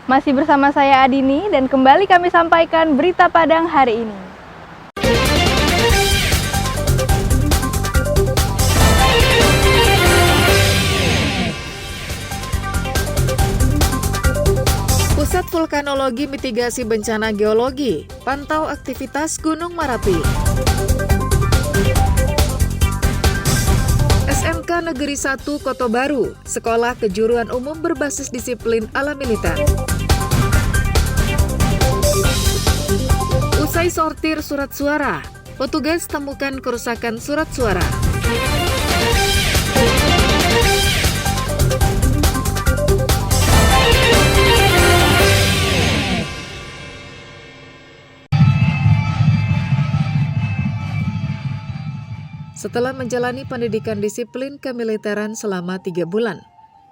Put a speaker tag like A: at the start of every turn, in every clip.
A: Masih bersama saya Adini dan kembali kami sampaikan berita Padang hari ini.
B: Pusat Vulkanologi Mitigasi Bencana Geologi, pantau aktivitas Gunung Merapi. SMK Negeri 1 Kota Baru, Sekolah Kejuruan Umum berbasis disiplin ala militer. Usai sortir surat suara, petugas temukan kerusakan surat suara. Setelah menjalani pendidikan disiplin kemiliteran selama 3 bulan,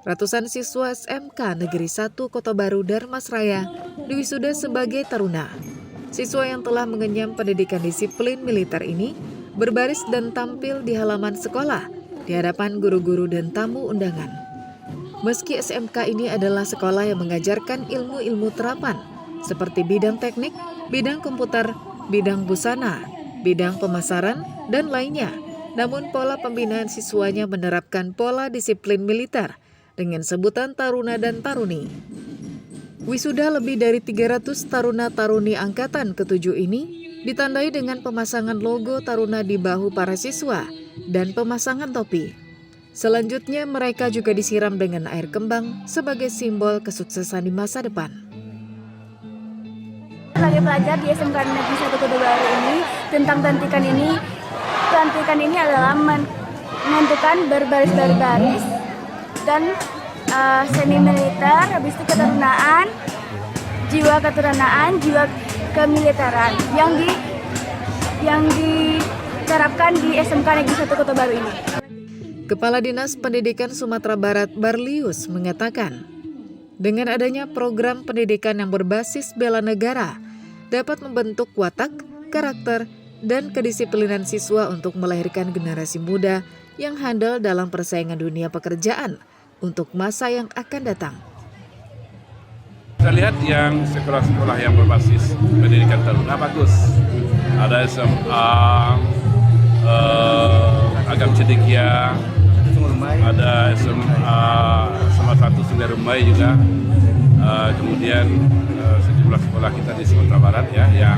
B: ratusan siswa SMK Negeri 1 Kota Baru Darmasraya diwisuda sebagai taruna. Siswa yang telah mengenyam pendidikan disiplin militer ini berbaris dan tampil di halaman sekolah di hadapan guru-guru dan tamu undangan. Meski SMK ini adalah sekolah yang mengajarkan ilmu-ilmu terapan seperti bidang teknik, bidang komputer, bidang busana, bidang pemasaran, dan lainnya, namun pola pembinaan siswanya menerapkan pola disiplin militer dengan sebutan taruna dan taruni. Wisuda lebih dari 300 taruna-taruni angkatan ke-7 ini ditandai dengan pemasangan logo taruna di bahu para siswa dan pemasangan topi. Selanjutnya mereka juga disiram dengan air kembang sebagai simbol kesuksesan di masa depan.
C: Sebagai pelajar di SMK Negeri 1 Kota Baru ini, tentang pelantikan ini adalah menentukan berbaris-baris dan semi militer, habis itu ketarunaan, jiwa kemiliteran yang diterapkan di SMK Negeri 1 Kota Baru ini.
B: Kepala Dinas Pendidikan Sumatera Barat Barlius mengatakan, dengan adanya program pendidikan yang berbasis bela negara dapat membentuk watak, karakter, dan kedisiplinan siswa untuk melahirkan generasi muda yang handal dalam persaingan dunia pekerjaan untuk masa yang akan datang.
D: Kita lihat yang sekolah-sekolah yang berbasis pendidikan taruna bagus. Ada SMA Agam Cedekia, ada SMA sama satu Sungai Rumbai juga. Kemudian sejumlah sekolah kita di Sumatera Barat ya yang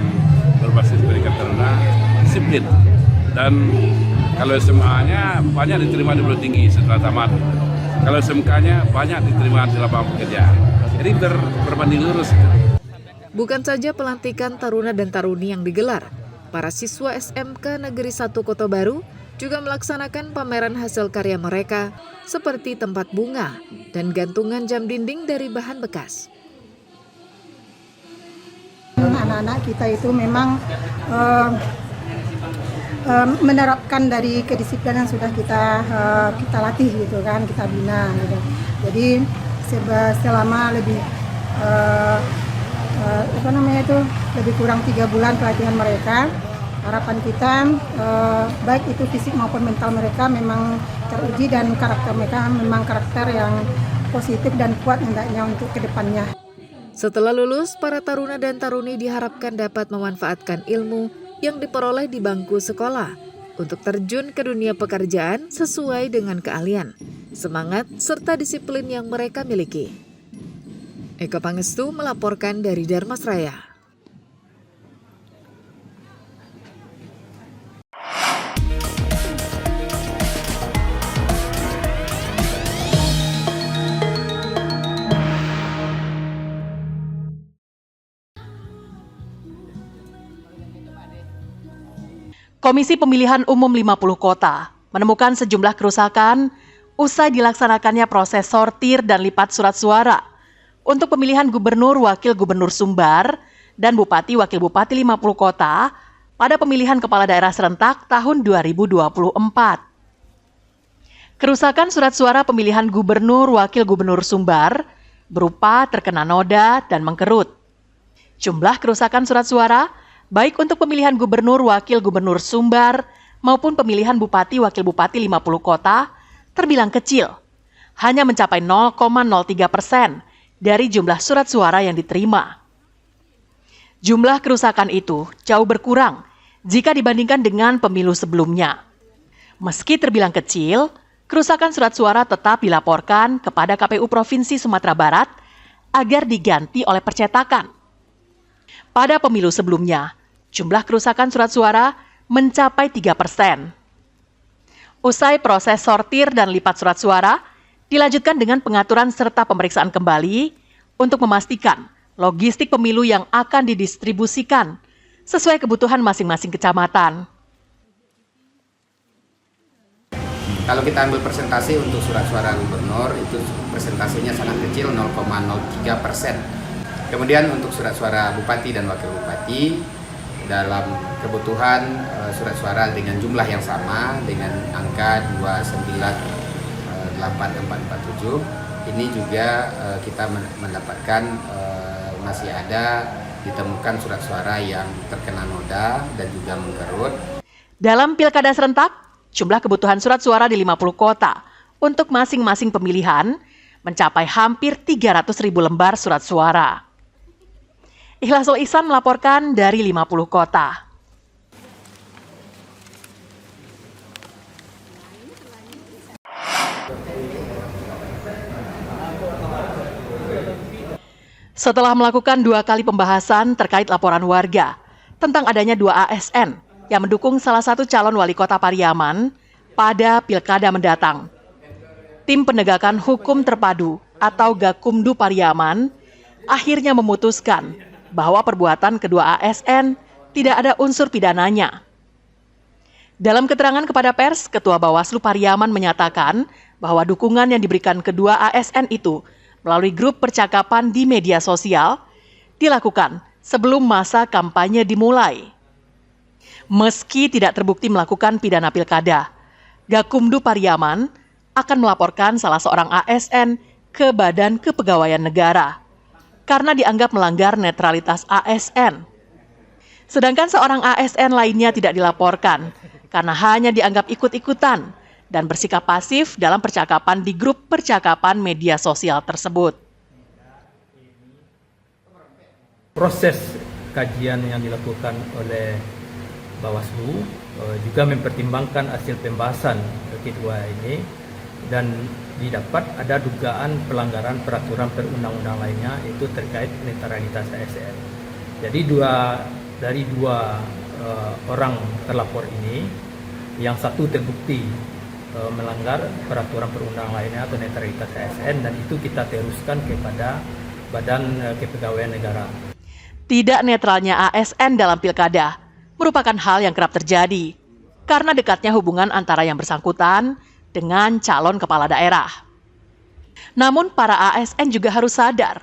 D: berbasis pendidikan taruna disiplin, dan kalau SMA-nya banyak diterima di perguruan tinggi setelah tamat, kalau SMK-nya banyak diterima di lapangan pekerjaan, jadi berbanding lurus.
B: Bukan saja pelantikan taruna dan taruni yang digelar, para siswa SMK Negeri 1 Kota Baru juga melaksanakan pameran hasil karya mereka seperti tempat bunga dan gantungan jam dinding dari bahan bekas.
E: Anak-anak kita itu memang menerapkan dari kedisiplinan yang sudah kita latih gitu kan, kita bina gitu. Jadi selama lebih lebih kurang 3 bulan pelatihan mereka, harapan kita baik itu fisik maupun mental mereka memang teruji dan karakter mereka memang karakter yang positif dan kuat hendaknya untuk kedepannya.
B: Setelah lulus, para taruna dan taruni diharapkan dapat memanfaatkan ilmu yang diperoleh di bangku sekolah untuk terjun ke dunia pekerjaan sesuai dengan keahlian, semangat, serta disiplin yang mereka miliki. Eko Pangestu melaporkan dari Darmasraya.
F: Komisi Pemilihan Umum 50 Kota menemukan sejumlah kerusakan usai dilaksanakannya proses sortir dan lipat surat suara untuk pemilihan Gubernur Wakil Gubernur Sumbar dan Bupati Wakil Bupati 50 Kota pada pemilihan Kepala Daerah serentak tahun 2024. Kerusakan surat suara pemilihan Gubernur Wakil Gubernur Sumbar berupa terkena noda dan mengkerut. Jumlah kerusakan surat suara baik untuk pemilihan Gubernur Wakil Gubernur Sumbar maupun pemilihan Bupati Wakil Bupati 50 Kota terbilang kecil, hanya mencapai 0,03% dari jumlah surat suara yang diterima. Jumlah kerusakan itu jauh berkurang jika dibandingkan dengan pemilu sebelumnya. Meski terbilang kecil, kerusakan surat suara tetap dilaporkan kepada KPU Provinsi Sumatera Barat agar diganti oleh percetakan. Pada pemilu sebelumnya, jumlah kerusakan surat suara mencapai 3%. Usai proses sortir dan lipat surat suara, dilanjutkan dengan pengaturan serta pemeriksaan kembali untuk memastikan logistik pemilu yang akan didistribusikan sesuai kebutuhan masing-masing kecamatan.
G: Kalau kita ambil persentase untuk surat suara gubernur, itu persentasenya sangat kecil, 0,03%. Kemudian untuk surat suara bupati dan wakil bupati, dalam kebutuhan surat suara dengan jumlah yang sama, dengan angka 298.447, ini juga kita mendapatkan masih ada ditemukan surat suara yang terkena noda dan juga mengkerut.
F: Dalam pilkada serentak, jumlah kebutuhan surat suara di 50 kota untuk masing-masing pemilihan mencapai hampir 300.000 lembar surat suara. Ikhlasul Ihsan melaporkan dari 50 kota. Setelah melakukan 2 kali pembahasan terkait laporan warga tentang adanya 2 ASN yang mendukung salah satu calon wali kota Pariaman pada pilkada mendatang, Tim Penegakan Hukum Terpadu atau Gakumdu Pariaman akhirnya memutuskan bahwa perbuatan kedua ASN tidak ada unsur pidananya. Dalam keterangan kepada pers, Ketua Bawaslu Pariaman menyatakan bahwa dukungan yang diberikan kedua ASN itu melalui grup percakapan di media sosial dilakukan sebelum masa kampanye dimulai. Meski tidak terbukti melakukan pidana pilkada, Gakumdu Pariaman akan melaporkan salah seorang ASN ke Badan Kepegawaian Negara karena dianggap melanggar netralitas ASN. Sedangkan seorang ASN lainnya tidak dilaporkan karena hanya dianggap ikut-ikutan dan bersikap pasif dalam percakapan di grup percakapan media sosial tersebut.
H: Proses kajian yang dilakukan oleh Bawaslu juga mempertimbangkan hasil pembahasan kedua ini dan didapat ada dugaan pelanggaran peraturan perundang-undang lainnya itu terkait netralitas ASN. Jadi dari dua orang terlapor ini, yang satu terbukti melanggar peraturan perundang lainnya atau netralitas ASN dan itu kita teruskan kepada Badan Kepegawaian Negara.
F: Tidak netralnya ASN dalam pilkada merupakan hal yang kerap terjadi karena dekatnya hubungan antara yang bersangkutan dengan calon kepala daerah. Namun para ASN juga harus sadar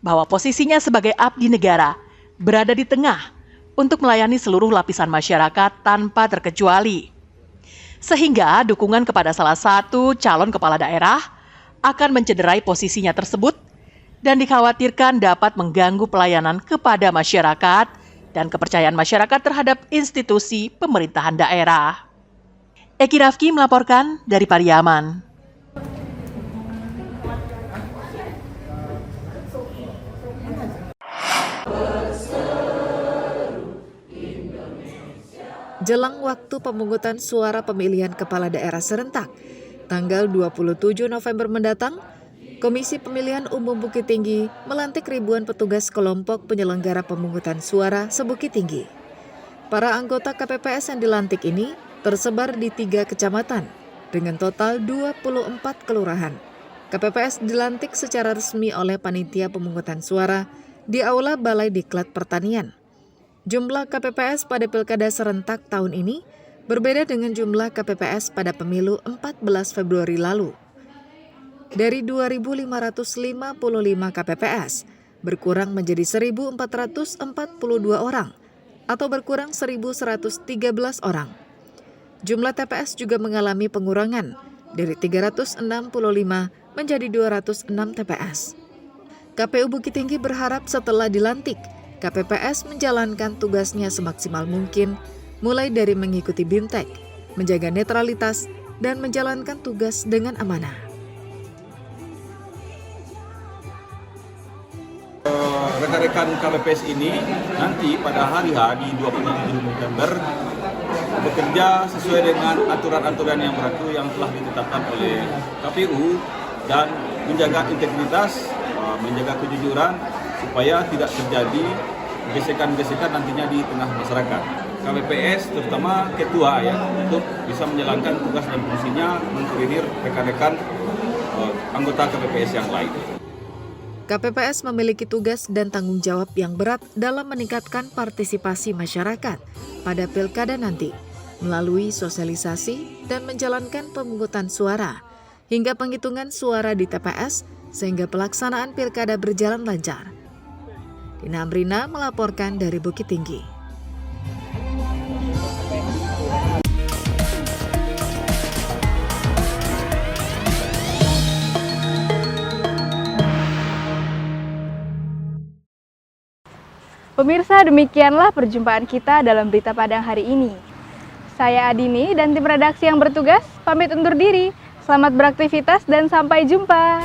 F: bahwa posisinya sebagai abdi negara berada di tengah untuk melayani seluruh lapisan masyarakat tanpa terkecuali. Sehingga dukungan kepada salah satu calon kepala daerah akan mencederai posisinya tersebut dan dikhawatirkan dapat mengganggu pelayanan kepada masyarakat dan kepercayaan masyarakat terhadap institusi pemerintahan daerah. Eki Rafki melaporkan dari Pariaman.
B: Jelang waktu pemungutan suara pemilihan kepala daerah serentak, tanggal 27 November mendatang, Komisi Pemilihan Umum Bukit Tinggi melantik ribuan petugas kelompok penyelenggara pemungutan suara se-Bukit Tinggi. Para anggota KPPS yang dilantik ini tersebar di 3 kecamatan dengan total 24 kelurahan. KPPS dilantik secara resmi oleh panitia pemungutan suara di Aula Balai Diklat Pertanian. Jumlah KPPS pada Pilkada serentak tahun ini berbeda dengan jumlah KPPS pada pemilu 14 Februari lalu. Dari 2.555 KPPS, berkurang menjadi 1.442 orang atau berkurang 1.113 orang. Jumlah TPS juga mengalami pengurangan dari 365 menjadi 206 TPS. KPU Bukit Tinggi berharap setelah dilantik, KPPS menjalankan tugasnya semaksimal mungkin, mulai dari mengikuti BIMTEK, menjaga netralitas, dan menjalankan tugas dengan amanah.
I: rekan-rekan KPPS ini nanti pada hari H di 27 November bekerja sesuai dengan aturan-aturan yang berlaku yang telah ditetapkan oleh KPU dan menjaga integritas, menjaga kejujuran supaya tidak terjadi gesekan-gesekan nantinya di tengah masyarakat. KPPS terutama ketua ya untuk bisa menjalankan tugas dan fungsinya mengkoordinir rekan-rekan anggota KPPS yang lain.
B: KPPS memiliki tugas dan tanggung jawab yang berat dalam meningkatkan partisipasi masyarakat pada pilkada nanti, melalui sosialisasi dan menjalankan pemungutan suara, hingga penghitungan suara di TPS, sehingga pelaksanaan pilkada berjalan lancar. Dina Amrina melaporkan dari Bukit Tinggi.
A: Pemirsa, demikianlah perjumpaan kita dalam Berita Padang hari ini. Saya Adini dan tim redaksi yang bertugas pamit undur diri. Selamat beraktivitas dan sampai jumpa.